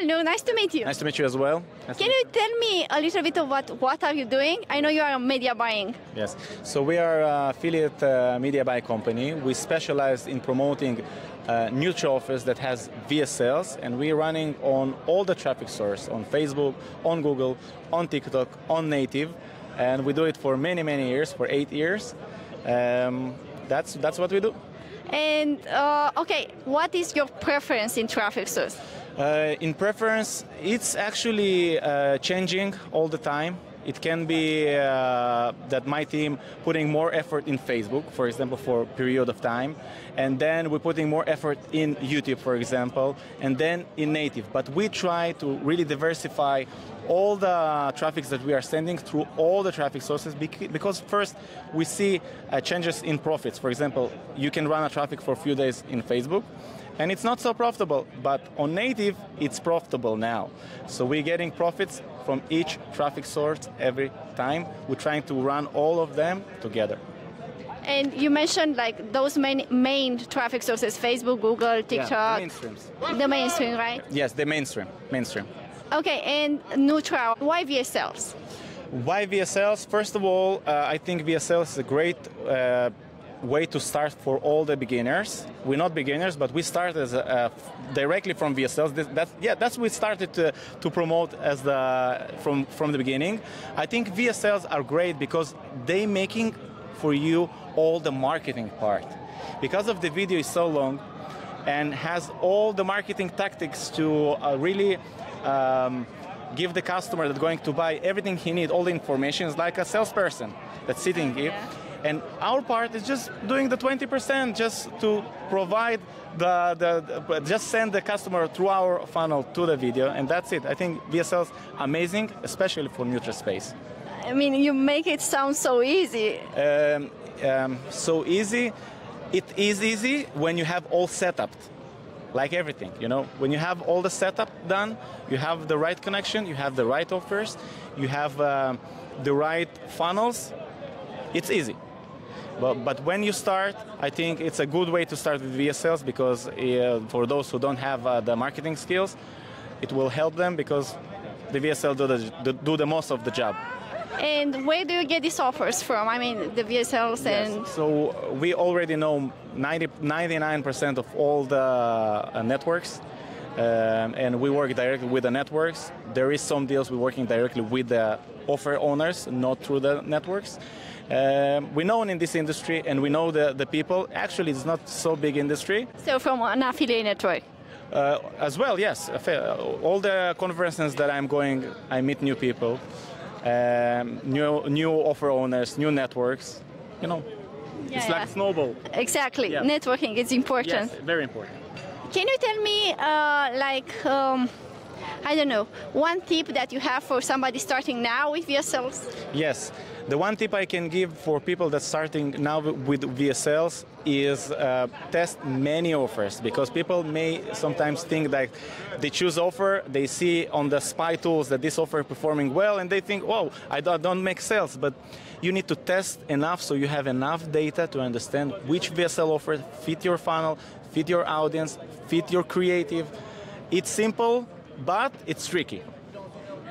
Elnur, nice to meet you. Nice to meet you as well. Can you tell me a little bit about what are you doing? I know you are media buying. Yes. So we are an affiliate media buy company. We specialize in promoting neutral offers that has VSLs, and we're running on all the traffic sources, on Facebook, on Google, on TikTok, on native, and we do it for many, many years, for 8 years. That's what we do. And okay, what is your preference in traffic source? In preference, it's actually changing all the time. It can be that my team putting more effort in Facebook, for example, for a period of time, and then we're putting more effort in YouTube, for example, and then in native. But we try to really diversify all the traffic that we are sending through all the traffic sources, because first we see changes in profits. For example, you can run a traffic for a few days in Facebook, and it's not so profitable, but on native, it's profitable now. So we're getting profits from each traffic source every time. We're trying to run all of them together. And you mentioned like those main traffic sources, Facebook, Google, TikTok. Yeah, the mainstreams. The mainstream, right? Yes, the mainstream. Okay, and neutral, why VSLs? Why VSLs? First of all, I think VSLs is a great way to start for all the beginners. We're not beginners, but we started as directly from VSLs. That's what we started to promote as from the beginning. I think VSLs are great because they making for you all the marketing part. Because of the video is so long and has all the marketing tactics to really give the customer that's going to buy everything he needs, all the information. Is like a salesperson that's sitting here. And our part is just doing the 20%, just to provide just send the customer through our funnel to the video, and that's it. I think VSLs amazing, especially for neutral space. I mean, you make it sound so easy. So easy. It is easy when you have all set up. Like everything, you know, when you have all the setup done, you have the right connection, you have the right offers, you have the right funnels, it's easy. But when you start, I think it's a good way to start with VSLs, because for those who don't have the marketing skills, it will help them, because the VSL do the most of the job. And where do you get these offers from? I mean, the VSLs and... Yes. So we already know 99% of all the networks, and we work directly with the networks. There is some deals we're working directly with the offer owners, not through the networks. We're known in this industry, and we know the people. Actually, it's not so big industry. So from an affiliate network? As well, yes. All the conferences that I'm going, I meet new people. New offer owners, new networks, you know, it's like a snowball. Exactly, networking is important. Yes, very important. Can you tell me, I don't know, one tip that you have for somebody starting now with VSLs? Yes, the one tip I can give for people that's starting now with VSLs is test many offers, because people may sometimes think that they choose offer, they see on the spy tools that this offer is performing well, and they think, whoa, I don't make sales. But you need to test enough so you have enough data to understand which VSL offer fit your funnel, fit your audience, fit your creative. It's simple, but it's tricky.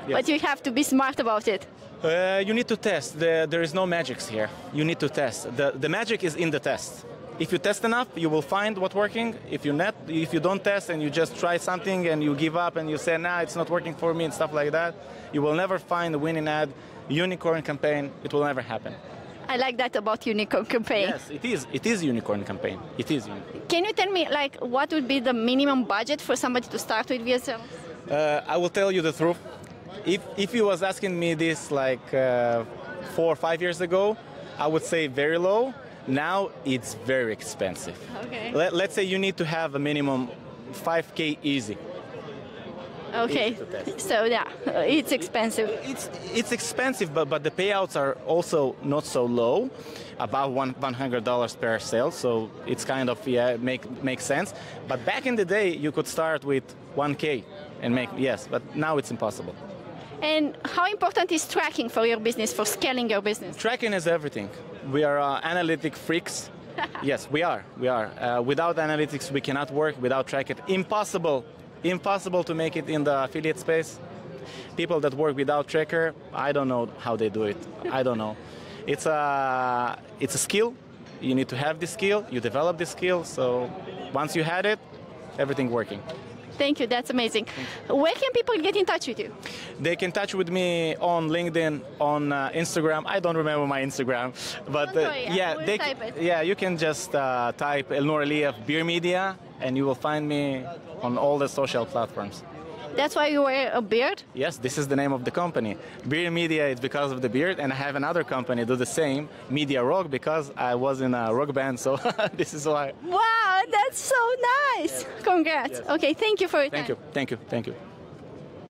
Yes. But you have to be smart about it. You need to test. There is no magics here. You need to test. The magic is in the test. If you test enough, you will find what's working. If you don't test and you just try something and you give up and you say, nah, it's not working for me and stuff like that, you will never find a winning ad, unicorn campaign. It will never happen. I like that about unicorn campaign. Yes, it is. It is unicorn campaign. It is unicorn. Can you tell me, like, what would be the minimum budget for somebody to start with VSL? I will tell you the truth. If you was asking me this like 4 or 5 years ago, I would say very low. Now it's very expensive. Okay. Let's say you need to have a minimum 5K easy. Okay. So yeah, it's expensive. It's expensive, but the payouts are also not so low, about $100 per sale. So it's kind of makes sense. But back in the day, you could start with 1K and make but now it's impossible. And how important is tracking for your business, for scaling your business? Tracking is everything. We are analytic freaks. Yes, we are. Without analytics, we cannot work. Without tracking, impossible impossible to make it in the affiliate space. People that work without tracker, I don't know how they do it. I don't know. It's a skill. You need to have this skill. You develop this skill. So once you had it, everything working. Thank you. That's amazing. Where can people get in touch with you? They can touch with me on LinkedIn, on Instagram. I don't remember my Instagram, but we'll type it. Yeah, you can just type Elnur Aliev Beer Media, and you will find me on all the social platforms. That's why you wear a beard? Yes, this is the name of the company. Beer Media is because of the beard, and I have another company do the same, Media Rock, because I was in a rock band, so this is why. Wow, that's so nice. Congrats. Yes. Okay, thank you for your time. Thank you.